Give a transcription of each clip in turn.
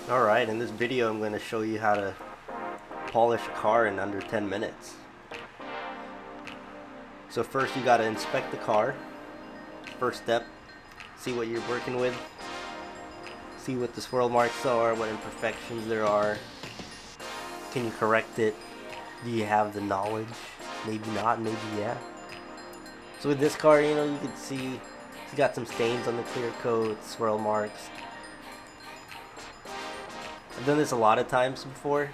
Alright, in this video I'm going to show you how to polish a car in under 10 minutes. So first you got to inspect the car. First step, see what you're working with. See what the swirl marks are, what imperfections there are. Can you correct it? Do you have the knowledge? Maybe not, maybe yeah. So with this car, you can see it's got some stains on the clear coat, swirl marks. I've done this a lot of times before.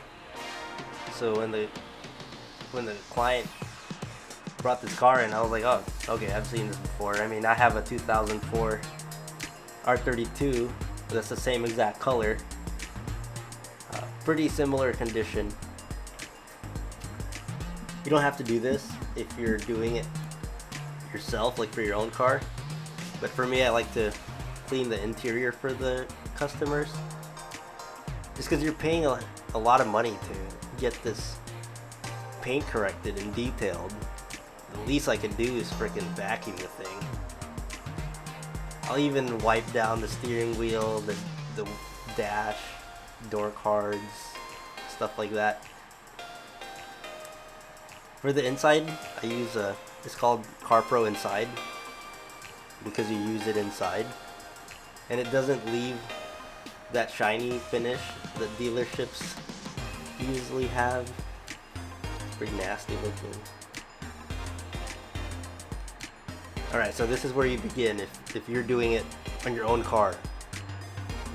So when the client brought this car in, I was like, oh, okay, I've seen this before. I mean, I have a 2004 R32 that's the same exact color. Pretty similar condition. You don't have to do this if you're doing it yourself, like for your own car. But for me, I like to clean the interior for the customers. Just because you're paying a lot of money to get this paint corrected and detailed. The least I can do is freaking vacuum the thing. I'll even wipe down the steering wheel, the dash, door cards, stuff like that. For the inside, I use it's called CarPro Inside because you use it inside, and it doesn't leave that shiny finish that dealerships usually have. It's pretty nasty looking. Alright, so this is where you begin if you're doing it on your own car.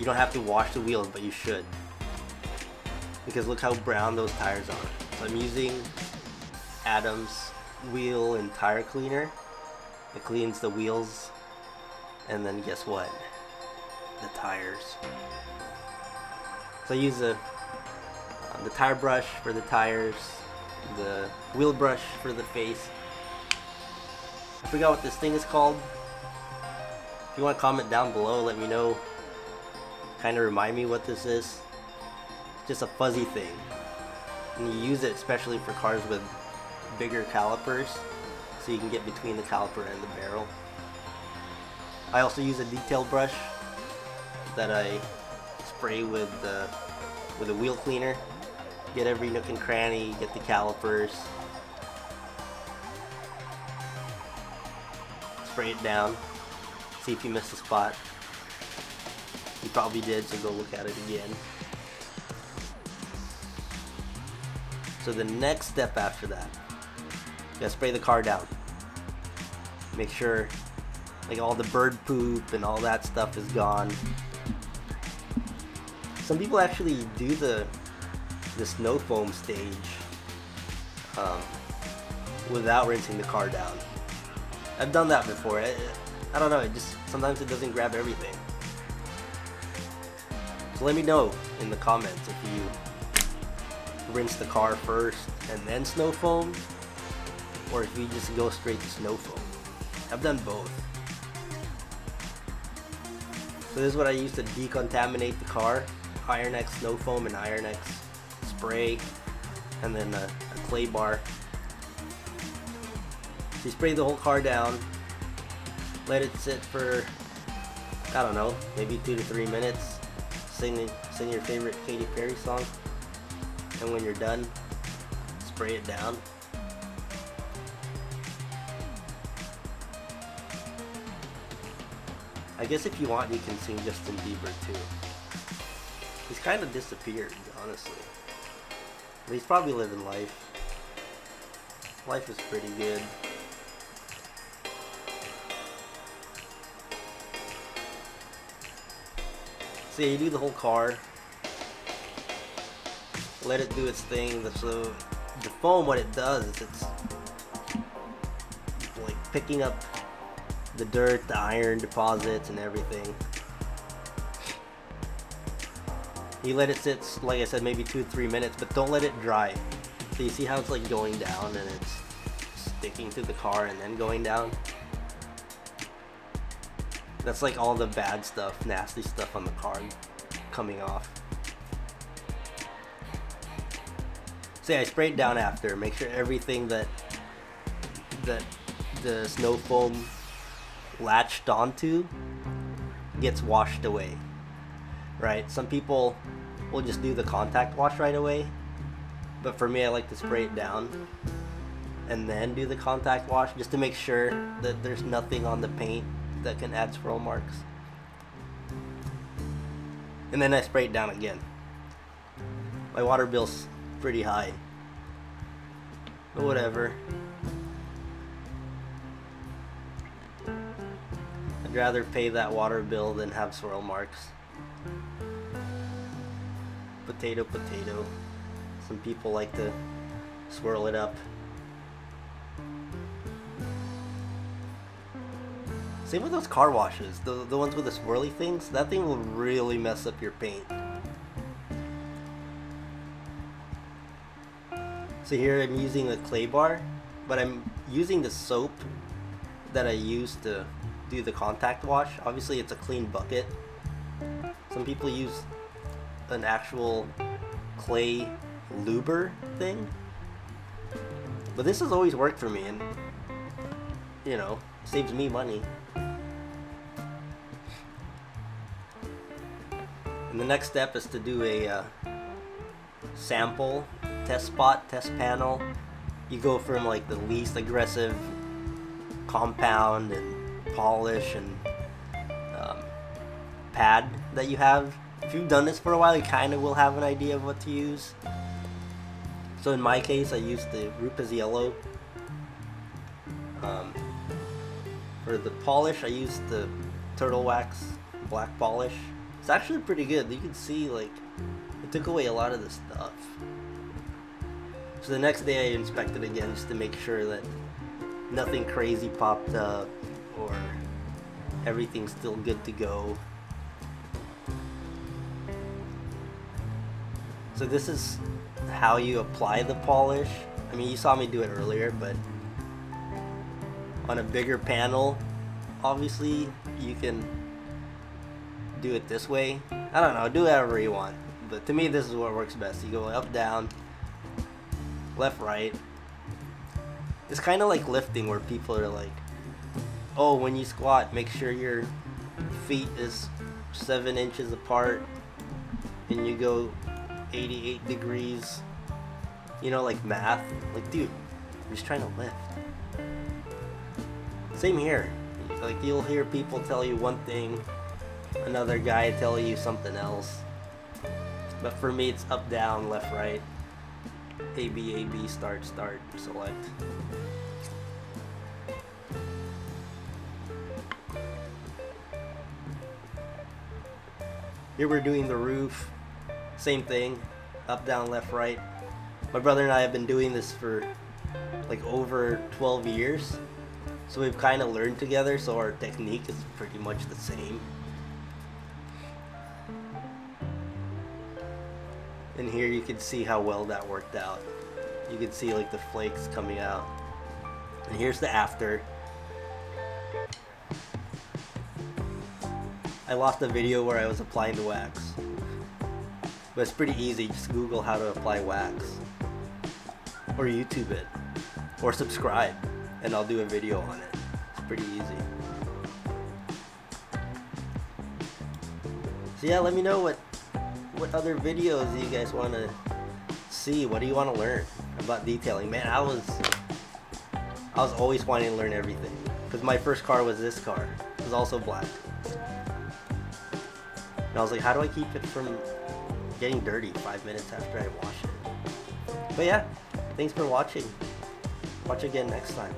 You don't have to wash the wheels, but you should. Because look how brown those tires are. So I'm using Adam's wheel and tire cleaner. It cleans the wheels, and then guess what? The tires. So I use the tire brush for the tires, the wheel brush for the face. I forgot what this thing is called. If you want to comment down below, let me know. Kind of remind me what this is. It's just a fuzzy thing. And you use it especially for cars with bigger calipers, so you can get between the caliper and the barrel. I also use a detail brush that I spray with a wheel cleaner. Get every nook and cranny, get the calipers. Spray it down. See if you missed a spot. You probably did, so go look at it again. So the next step after that, you gotta spray the car down. Make sure like all the bird poop and all that stuff is gone. Some people actually do the snow foam stage without rinsing the car down. I've done that before. I don't know, it just sometimes it doesn't grab everything. So let me know in the comments if you rinse the car first and then snow foam, or if you just go straight to snow foam. I've done both. So this is what I use to decontaminate the car. Iron X snow foam and Iron X spray, and then a clay bar. So you spray the whole car down, let it sit for, I don't know, maybe 2 to 3 minutes. Sing your favorite Katy Perry song, and when you're done, spray it down. I guess if you want, you can sing Justin Bieber too. He's kind of disappeared, honestly. But he's probably living life. Life is pretty good. So yeah, you do the whole car. Let it do its thing. So the foam, what it does is it's like picking up the dirt, the iron deposits, and everything. You let it sit, like I said, maybe 2 to 3 minutes, but don't let it dry. So you see how it's like going down and it's sticking to the car and then going down? That's like all the bad stuff, nasty stuff on the car coming off. So yeah, I sprayed down after. Make sure everything that the snow foam latched onto gets washed away. Right? Some people will just do the contact wash right away. But for me, I like to spray it down and then do the contact wash just to make sure that there's nothing on the paint that can add swirl marks. And then I spray it down again. My water bill's pretty high, but whatever. I'd rather pay that water bill than have swirl marks. Potato, potato. Some people like to swirl it up. Same with those car washes, the ones with the swirly things. That thing will really mess up your paint. So here I'm using a clay bar, but I'm using the soap that I use to do the contact wash. Obviously it's a clean bucket. Some people use an actual clay luber thing, but this has always worked for me, and you know, saves me money. And the next step is to do a sample test spot, test panel. You go from like the least aggressive compound and polish and pad that you have. If you've done this for a while, you kind of will have an idea of what to use. So in my case, I used the Rupa's Yellow. For the polish, I used the Turtle Wax Black Polish. It's actually pretty good. You can see, like, it took away a lot of the stuff. So the next day I inspected again just to make sure that nothing crazy popped up or everything's still good to go. So this is how you apply the polish. I mean, you saw me do it earlier, but on a bigger panel, obviously you can do it this way. I don't know, do whatever you want, but to me this is what works best. You go up, down, left, right. It's kind of like lifting, where people are like, oh, when you squat, make sure your feet is 7 inches apart and you go 88 degrees, you know, like math. Like, dude, I'm just trying to lift. Same here. Like, you'll hear people tell you one thing, another guy tell you something else, but for me it's up, down, left, right, A, B, start, select. Here we're doing the roof. Same thing, up, down, left, right. My brother and I have been doing this for like over 12 years. So we've kind of learned together, so our technique is pretty much the same. And here you can see how well that worked out. You can see like the flakes coming out. And here's the after. I lost a video where I was applying the wax. But it's pretty easy, just Google how to apply wax. Or YouTube it. Or subscribe, and I'll do a video on it. It's pretty easy. So yeah, let me know what other videos you guys want to see. What do you want to learn about detailing? Man, I was always wanting to learn everything, because my first car was this car. It was also black. And I was like, how do I keep it from getting dirty 5 minutes after I wash it? But yeah, thanks for watching. Watch again next time.